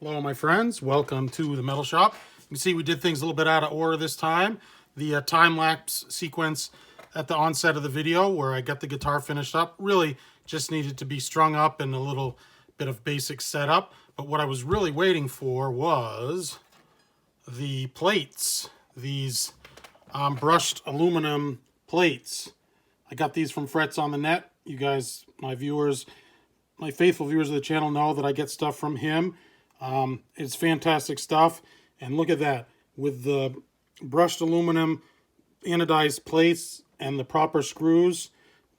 Hello, my friends. Welcome to the metal shop. You can see we did things a little bit out of order this time. The time-lapse sequence at the onset of the video where I got the guitar finished up really just needed to be strung up and a little bit of basic setup. But what I was really waiting for was the plates, these brushed aluminum plates. I got these from Frets on the Net. You guys, my viewers, my faithful viewers of the channel know that I get stuff from him. It's fantastic stuff. And look at that. With the brushed aluminum anodized plates and the proper screws,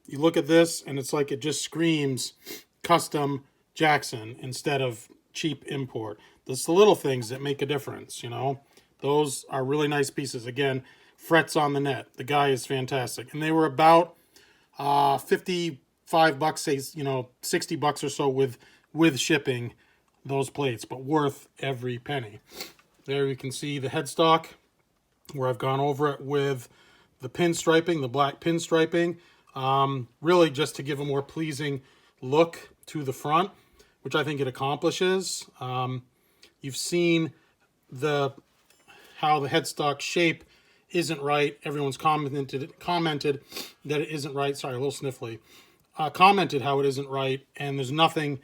you look at this and it's like it just screams custom Jackson instead of cheap import. It's the little things that make a difference, you know. Those are really nice pieces. Again, Frets on the Net. The guy is fantastic. And they were about 55 bucks, say, you know, 60 bucks or so with shipping, those plates, but worth every penny. There you can see the headstock where I've gone over it with the pinstriping, the black pinstriping, really just to give a more pleasing look to the front, which I think it accomplishes. You've seen how the headstock shape isn't right. Everyone's commented that it isn't right. Sorry, a little sniffly. Commented how it isn't right, and there's nothing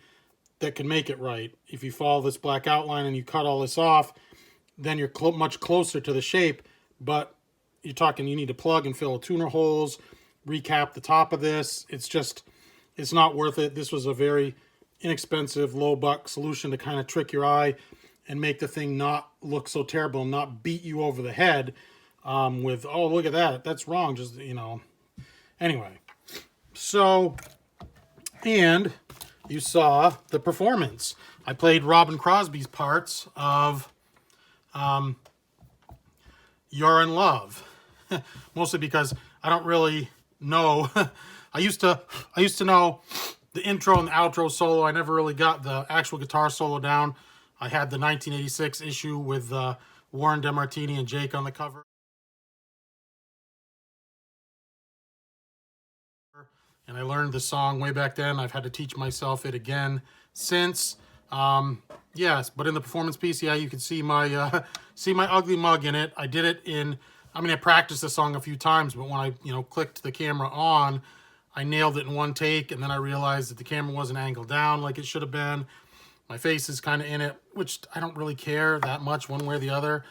that can make it right. If you follow this black outline and you cut all this off, then you're much closer to the shape, but you're talking you need to plug and fill tuner holes, recap the top of this. It's not worth it. This was a very inexpensive, low buck solution to kind of trick your eye and make the thing not look so terrible and not beat you over the head with, oh, look at that, that's wrong, just, you know. Anyway, So, and you saw the performance. I played Robin Crosby's parts of You're in Love. Mostly because I don't really know. I used to know the intro and the outro solo. I never really got the actual guitar solo down. I had the 1986 issue with Warren DeMartini and Jake on the cover. And I learned the song way back then. I've had to teach myself it again since. Yes, but in the performance piece, yeah, you can see my see my ugly mug in it. I did it in, I mean, I practiced the song a few times, but when I, clicked the camera on, I nailed it in one take, and then I realized that the camera wasn't angled down like it should have been. My face is kind of in it, which I don't really care that much one way or the other.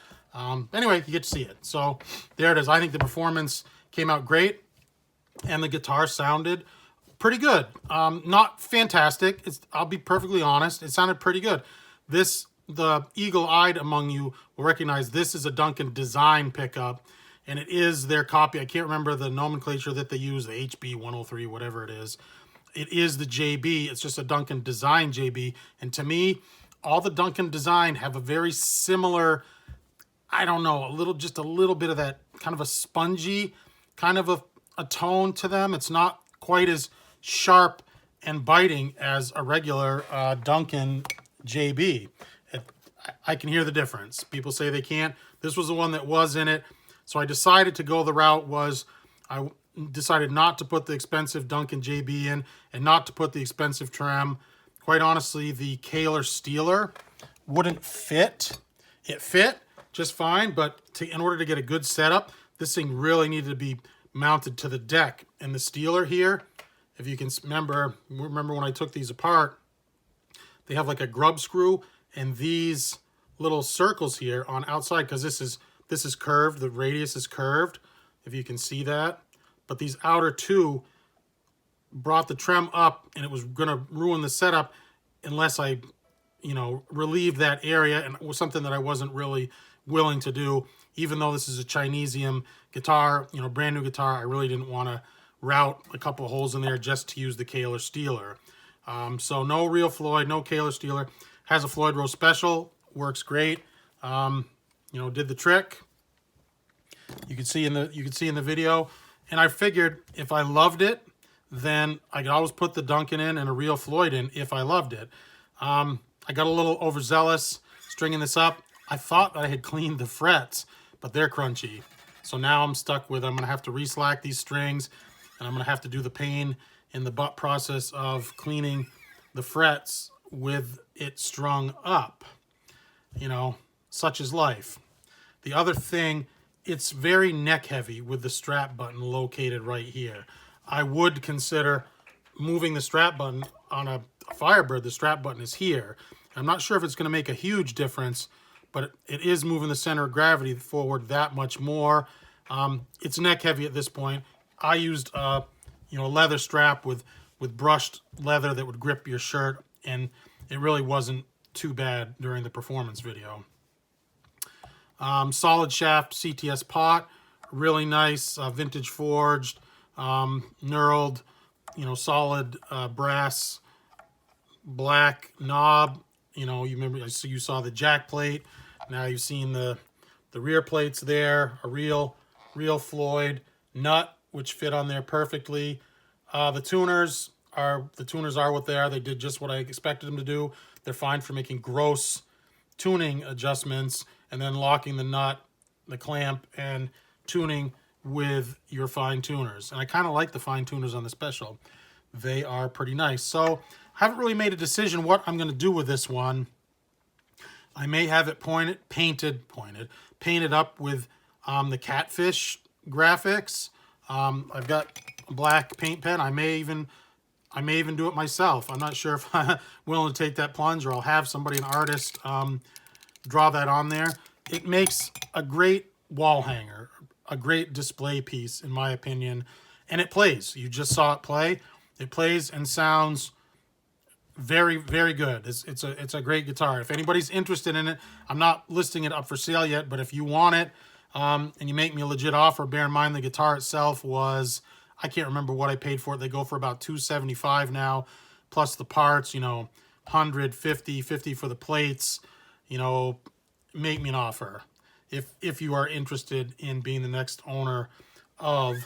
Anyway, you get to see it. So there it is. I think the performance came out great, and the guitar sounded pretty good. Not fantastic. I'll be perfectly honest. It sounded pretty good. The eagle-eyed among you will recognize this is a Duncan design pickup, and it is their copy. I can't remember the nomenclature that they use, the HB103, whatever it is. It is the JB. It's just a Duncan design JB. And to me, all the Duncan design have a very similar, I don't know, just a little bit of that kind of a spongy kind of a tone to them. It's not quite as sharp and biting as a regular Duncan JB. I can hear the difference. People say they can't. This was the one that was in it. So I decided to go the route I decided not to put the expensive Duncan JB in and not to put the expensive trem. Quite honestly, the Kaler Steeler wouldn't fit. It fit just fine, but in order to get a good setup, this thing really needed to be mounted to the deck. And the Steeler here, if you can remember when I took these apart, they have like a grub screw and these little circles here on outside, because this is curved, the radius is curved, if you can see that. But these outer two brought the trem up, and it was gonna ruin the setup unless I, relieved that area, and it was something that I wasn't really willing to do. Even though this is a Chinesium guitar, brand new guitar, I really didn't want to route a couple holes in there just to use the Kaler Steeler. So no real Floyd, no Kaler Steeler. Has a Floyd Rose Special, works great. Did the trick. You can see in the video. And I figured if I loved it, then I could always put the Duncan in and a real Floyd in if I loved it. I got a little overzealous stringing this up. I thought that I had cleaned the frets, but they're crunchy. So now I'm stuck with, I'm going to have to reslack these strings, and I'm going to have to do the pain in the butt process of cleaning the frets with it strung up. Such is life. The other thing, it's very neck heavy with the strap button located right here. I would consider moving the strap button on a Firebird. The strap button is here. I'm not sure if it's going to make a huge difference, but it is moving the center of gravity forward that much more. It's neck heavy at this point. I used a leather strap with brushed leather that would grip your shirt, and it really wasn't too bad during the performance video. Solid shaft CTS pot, really nice, vintage forged, knurled, solid brass, black knob. You saw the jack plate. Now you've seen the rear plates there, a real Floyd nut, which fit on there perfectly. The tuners are what they are. They did just what I expected them to do. They're fine for making gross tuning adjustments and then locking the nut, the clamp, and tuning with your fine tuners. And I kind of like the fine tuners on the Special. They are pretty nice. So I haven't really made a decision what I'm going to do with this one. I may have it painted up with the Catfish graphics. I've got a black paint pen. I may even do it myself. I'm not sure if I'm willing to take that plunge, or I'll have somebody, an artist, draw that on there. It makes a great wall hanger, a great display piece, in my opinion. And it plays. You just saw it play. It plays and sounds very, very good. It's a great guitar. If anybody's interested in it, I'm not listing it up for sale yet, but if you want it, and you make me a legit offer, bear in mind the guitar itself was, I can't remember what I paid for it. They go for about $275 now, plus the parts, you know, 150, 50 for the plates. You know, make me an offer if you are interested in being the next owner of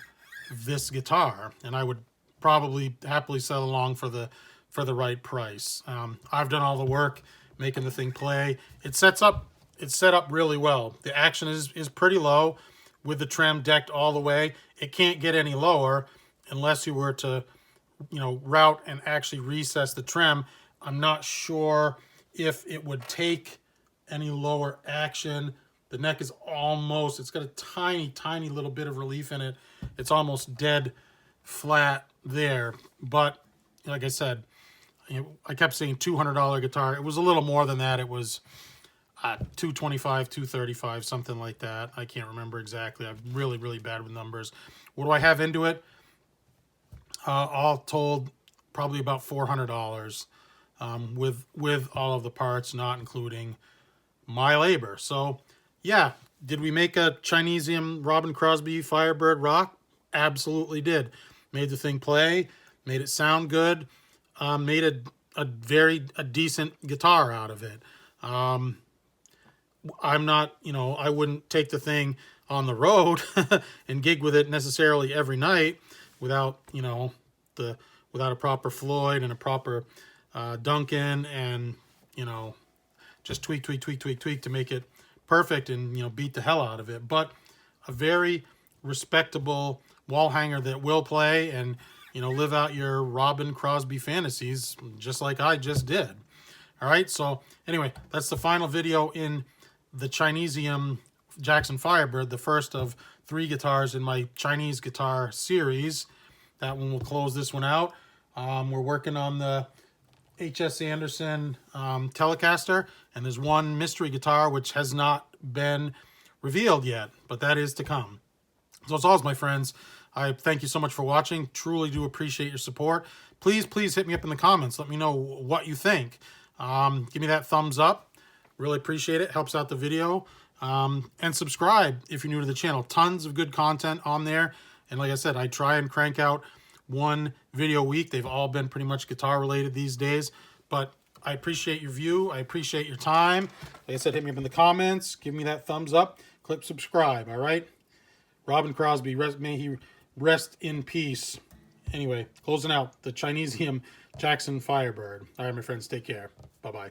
this guitar, and I would probably happily sell along for the right price. I've done all the work making the thing play. It's set up really well. The action is pretty low with the trem decked all the way. It can't get any lower unless you were to, you know, route and actually recess the trem. I'm not sure if it would take any lower action. The neck is almost, it's got a tiny little bit of relief in it. It's almost dead flat there. But like I said, I kept saying $200 guitar. It was a little more than that. It was $225, $235, something like that. I can't remember exactly. I'm really bad with numbers. What do I have into it? All told, probably about $400 with all of the parts, not including my labor. So yeah, did we make a Chinesium Robin Crosby Firebird rock? Absolutely did. Made the thing play, made it sound good, made a decent guitar out of it. I'm not, you know, I wouldn't take the thing on the road and gig with it necessarily every night without, you know, without a proper Floyd and a proper Duncan, and, you know, just tweak to make it perfect and, you know, beat the hell out of it. But a very respectable wall hanger that will play and, you know, live out your Robin Crosby fantasies just like I just did. All right, so anyway, that's the final video in the Chinesium Jackson Firebird, the first of 3 guitars in my Chinese guitar series. That one will close this one out. We're working on the H.S. Anderson Telecaster, and there's one mystery guitar which has not been revealed yet, but that is to come. So as always, my friends, I thank you so much for watching. Truly do appreciate your support. Please hit me up in the comments. Let me know what you think. Give me that thumbs up. Really appreciate it. Helps out the video. And subscribe if you're new to the channel. Tons of good content on there. And like I said, I try and crank out 1 video a week. They've all been pretty much guitar related these days. But I appreciate your view. I appreciate your time. Like I said, hit me up in the comments. Give me that thumbs up. Click subscribe, all right? Robin Crosby, may he rest in peace. Anyway, closing out the Chinesium Jackson Firebird. All right, my friends, take care. Bye-bye.